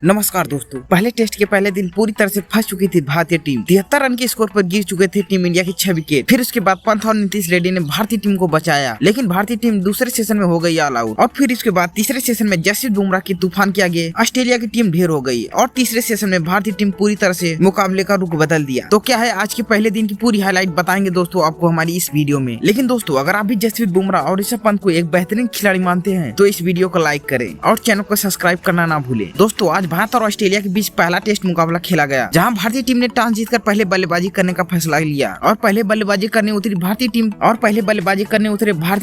नमस्कार दोस्तों, पहले टेस्ट के पहले दिन पूरी तरह से फंस चुकी थी भारतीय टीम। 73 रन के स्कोर पर गिर चुके थे टीम इंडिया के 6 विकेट। फिर उसके बाद पंत और नीतीश रेड्डी ने भारतीय टीम को बचाया, लेकिन भारतीय टीम दूसरे सेशन में हो गई ऑल आउट। और फिर इसके बाद तीसरे सेशन में जसप्रीत बुमराह की तूफान के आगे ऑस्ट्रेलिया की टीम ढेर हो गई और तीसरे सेशन में भारतीय टीम पूरी तरह से मुकाबले का रुख बदल दिया। तो क्या है आज के पहले दिन की पूरी हाईलाइट बताएंगे दोस्तों आपको हमारी इस वीडियो में। लेकिन दोस्तों अगर आप भी जसप्रीत बुमराह और ऋषभ पंत को एक बेहतरीन खिलाड़ी मानते हैं तो इस वीडियो को लाइक करें और चैनल को सब्सक्राइब करना ना भूलें। दोस्तों आज भारत और ऑस्ट्रेलिया बीच पहला टेस्ट मुकाबला खेला गया, जहां भारतीय टीम ने टॉस जीतकर पहले बल्लेबाजी करने का फैसला लिया और पहले बल्लेबाजी करने उतरी भारतीय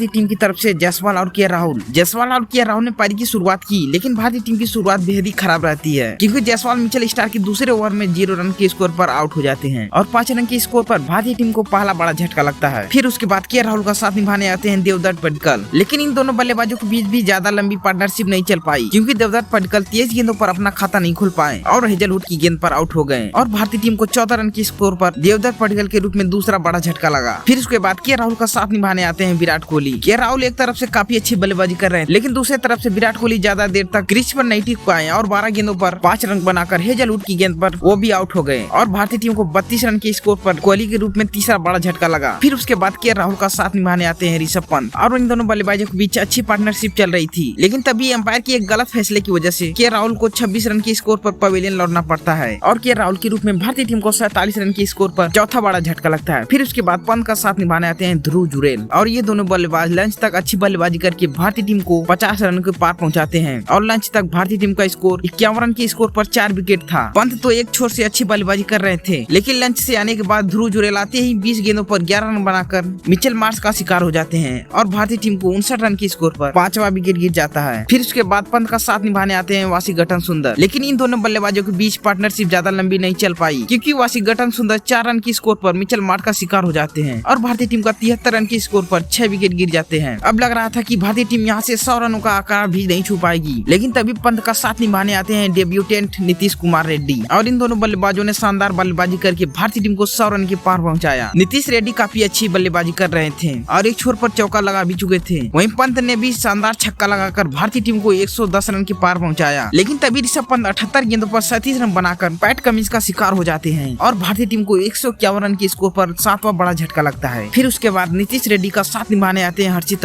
टीम की तरफ से जायसवाल और के राहुल ने पारी की शुरुआत की, लेकिन भारतीय टीम की शुरुआत बेहद ही खराब रहती है क्योंकि जायसवाल मिचेल स्टार्क के दूसरे ओवर में 0 रन के स्कोर पर आउट हो जाते हैं और 5 रन के स्कोर पर भारतीय टीम को पहला बड़ा झटका लगता है। फिर उसके बाद के राहुल का साथ निभाने आते हैं देवदत्त पडिक्कल, लेकिन इन दोनों बल्लेबाजों के बीच भी ज्यादा लंबी पार्टनरशिप नहीं चल पाई क्योंकि देवदत्त पडिक्कल तेज गेंदों पर अपना खाता नहीं खोल पाए और हेजलवुड की गेंद पर आउट हो गए और भारतीय टीम को 14 रन के स्कोर पर देवदत्त पडिक्कल के रूप में दूसरा बड़ा झटका लगा। फिर उसके बाद के राहुल का साथ निभाने आते हैं विराट कोहली। के राहुल एक तरफ से काफी अच्छी बल्लेबाजी कर रहे हैं, लेकिन दूसरी तरफ से विराट कोहली ज्यादा देर तक क्रीज पर नहीं टिक पाए और 12 गेंदों पर 5 रन बनाकर हेजलवुड की गेंद पर वो भी आउट हो गए और भारतीय टीम को 32 रन के स्कोर पर कोहली के रूप में तीसरा बड़ा झटका लगा। फिर उसके बाद के राहुल का साथ निभाने आते हैं ऋषभ पंत और इन दोनों बल्लेबाजों के बीच अच्छी पार्टनरशिप चल रही थी, लेकिन तभी अंपायर के एक गलत फैसले की वजह से के राहुल को 26 रन के स्कोर पर पवेलियन लौटना पड़ता है और के राहुल के रूप में भारतीय टीम को 47 रन के स्कोर पर चौथा बड़ा झटका लगता है। फिर उसके बाद पंत का साथ निभाने आते हैं ध्रुव जुरेल और ये दोनों बल्लेबाज लंच तक अच्छी बल्लेबाजी करके भारतीय टीम को 50 रन के पार पहुंचाते हैं और लंच तक भारतीय टीम का स्कोर 51 रन के स्कोर पर 4 विकेट था। पंत तो एक छोर से अच्छी बल्लेबाजी कर रहे थे, लेकिन लंच से आने के बाद ध्रुव जुरेल आते ही 20 गेंदों पर 11 रन बनाकर मिचेल मार्श का शिकार हो जाते हैं और भारतीय टीम को 59 रन के स्कोर पर 5वां विकेट गिर जाता है। फिर उसके बाद पंत का साथ निभाने आते हैं वाशिंगटन सुंदर, लेकिन इन दोनों बल्लेबाजों के बीच पार्टनरशिप ज्यादा लंबी नहीं चल पाई क्योंकि वाशिंगटन सुंदर 4 रन की स्कोर पर मिचेल मार्श का शिकार हो जाते हैं और भारतीय टीम का 73 रन की स्कोर पर 6 विकेट गिर जाते हैं। अब लग रहा था कि भारतीय टीम यहां से 100 रनों का आकार भी नहीं छू पाएगी, लेकिन तभी पंत का साथ निभाने आते हैं डेब्यूटेंट नीतीश कुमार रेड्डी और इन दोनों बल्लेबाजों ने शानदार बल्लेबाजी करके भारतीय टीम को 100 रन के पार पहुंचाया। नीतीश रेड्डी काफी अच्छी बल्लेबाजी कर रहे थे और एक छोर पर चौका लगा भी चुके थे, वहीं पंत ने भी शानदार छक्का लगाकर भारतीय टीम को 110 रन के पार पहुंचाया, लेकिन तभी ऋषभ पंत 78 गेंदों पर 37 रन बनाकर पैट कमिंस का शिकार हो जाते हैं और भारतीय टीम को 151 रन के स्कोर पर 7वां बड़ा झटका लगता है। फिर उसके बाद नीतीश रेड्डी का साथ निभाने आते हैं हर्षित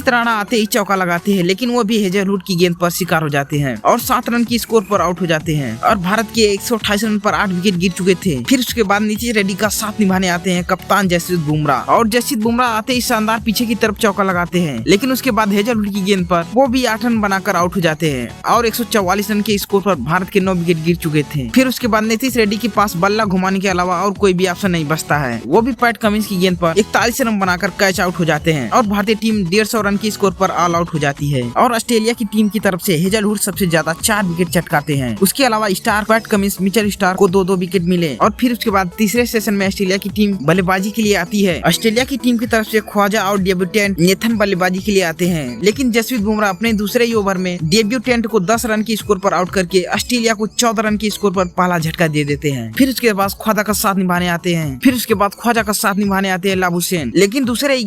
राणा आते ही चौका लगाते हैं, लेकिन वो भी हेजलवुड की गेंद पर शिकार हो जाते हैं और 7 रन की स्कोर पर आउट हो जाते हैं और भारत के 128 रन पर 8 विकेट गिर चुके थे। फिर उसके बाद नीतीश रेड्डी का साथ निभाने आते हैं कप्तान जसप्रीत बुमराह और जसप्रीत बुमराह आते ही शानदार पीछे की तरफ चौका लगाते हैं, लेकिन उसके बाद हेजलवुड की गेंद पर वो भी 8 रन बनाकर आउट हो जाते हैं और 144 रन के स्कोर पर भारत के 9 विकेट गिर चुके थे। फिर उसके बाद नीतीश रेड्डी के पास बल्ला घुमाने के अलावा और कोई भी ऑप्शन नहीं बचता है, वो भी पैट कमिंस की गेंद पर 41 रन बनाकर कैच आउट हो जाते हैं और भारतीय टीम 150 रन की स्कोर पर ऑल आउट हो जाती है और ऑस्ट्रेलिया की टीम की तरफ से हेजलवुड सबसे ज्यादा 4 विकेट चटकाते हैं। उसके अलावा star PAT Cummins Mitchell Starc को 2-2 विकेट मिले और फिर उसके बाद तीसरे सेशन में ऑस्ट्रेलिया की टीम बल्लेबाजी के लिए आती है। ऑस्ट्रेलिया की टीम की तरफ से ख्वाजा और डेब्यूटेंट नेथन बल्लेबाजी के लिए आते हैं, लेकिन जसप्रीत बुमराह अपने दूसरे ही ओवर में डेब्यूटेंट को 10 रन की स्कोर पर आउट करके ऑस्ट्रेलिया को 14 रन की स्कोर पर पहला झटका दे देते हैं। फिर उसके बाद ख्वाजा का साथ निभाने आते हैं लाबुशेन, लेकिन दूसरे ही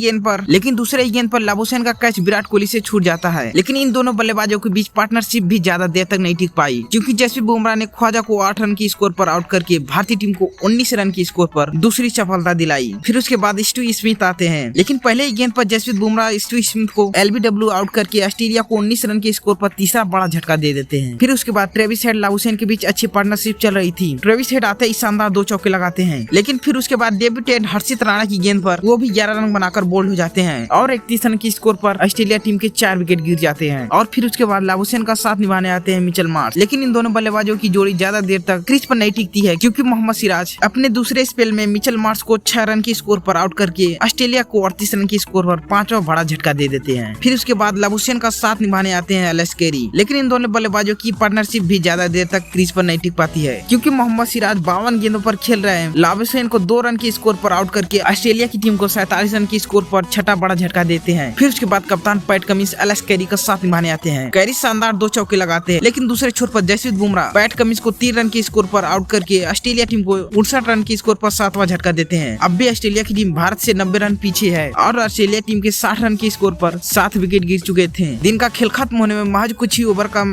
गेंद पर लाबुशेन का कैच विराट कोहली से छूट जाता है, लेकिन इन दोनों बल्लेबाजों के बीच पार्टनरशिप भी ज्यादा देर तक नहीं टिक पाई क्योंकि जसप्रीत बुमराह ने ख्वाजा को 8 रन की स्कोर पर आउट करके भारतीय टीम को 19 रन की स्कोर पर दूसरी सफलता दिलाई। फिर उसके बाद स्टीव स्मिथ आते हैं, लेकिन पहले ही गेंद पर जसप्रीत बुमराह स्टीव स्मिथ को LBW आउट करके ऑस्ट्रेलिया को 19 रन के स्कोर पर तीसरा बड़ा झटका दे देते हैं। फिर उसके बाद ट्रेविस हेड लाबुशेन के बीच अच्छी पार्टनरशिप चल रही थी। ट्रेविस हेड आते ही शानदार 2 चौके लगाते हैं, लेकिन फिर उसके बाद डेब्यूटेंट हर्षित राणा की गेंद पर वो भी 11 रन बनाकर बोल्ड हो जाते हैं और 31 रन की स्कोर पर ऑस्ट्रेलिया टीम के 4 विकेट गिर जाते हैं और फिर उसके बाद लाबुशेन का साथ निभाने आते हैं मिचेल मार्श, लेकिन इन दोनों बल्लेबाजों की जोड़ी ज्यादा देर तक क्रीज पर नहीं टिकती है क्योंकि मोहम्मद सिराज अपने दूसरे स्पेल में मिचेल मार्श को 6 रन की स्कोर पर आउट करके ऑस्ट्रेलिया को 38 रन की स्कोर पर 5वां बड़ा झटका दे देते हैं। फिर उसके बाद लाबुशेन का साथ निभाने आते हैं एलेक्स कैरी, लेकिन इन दोनों बल्लेबाजों की पार्टनरशिप भी ज्यादा देर तक क्रीज पर नहीं टिक पाती है क्योंकि मोहम्मद सिराज 52 गेंदों पर खेल रहे हैं। लाबुशेन को 2 रन की स्कोर पर आउट करके ऑस्ट्रेलिया की टीम को 47 रन की स्कोर पर 6ठा बड़ा झटका देते हैं। फिर उसके बाद कप्तान पैट कमिंस एलेक्स कैरी का साथ निभाने आते हैं। कैरी शानदार 2 चौके लगाते हैं, लेकिन दूसरे छोर पर जसप्रीत बुमराह पैट कमिंस को 3 रन की स्कोर पर आउट करके ऑस्ट्रेलिया टीम को 59 रन की स्कोर पर 7वां झटका देते हैं। अब भी ऑस्ट्रेलिया की टीम भारत से 90 रन पीछे है और ऑस्ट्रेलिया टीम के 60 रन की स्कोर पर 7 विकेट गिर चुके थे। दिन का खेल खत्म होने में महज कुछ ही ओवर का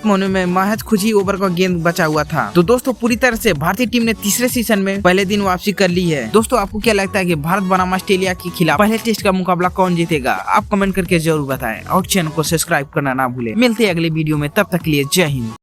खत्म होने में महज कुछ ही ओवर का गेंद बचा हुआ था। तो दोस्तों पूरी तरह से भारतीय टीम ने तीसरे सीजन में पहले दिन वापसी कर ली है। दोस्तों आपको क्या लगता है कि भारत बनाम ऑस्ट्रेलिया के खिलाफ पहले टेस्ट का मुकाबला कौन जीतेगा? आप कमेंट करके जरूर बताएं और चैनल को सब्सक्राइब करना ना भूलें। मिलते हैं अगले वीडियो में, तब तक के लिए जय हिंद।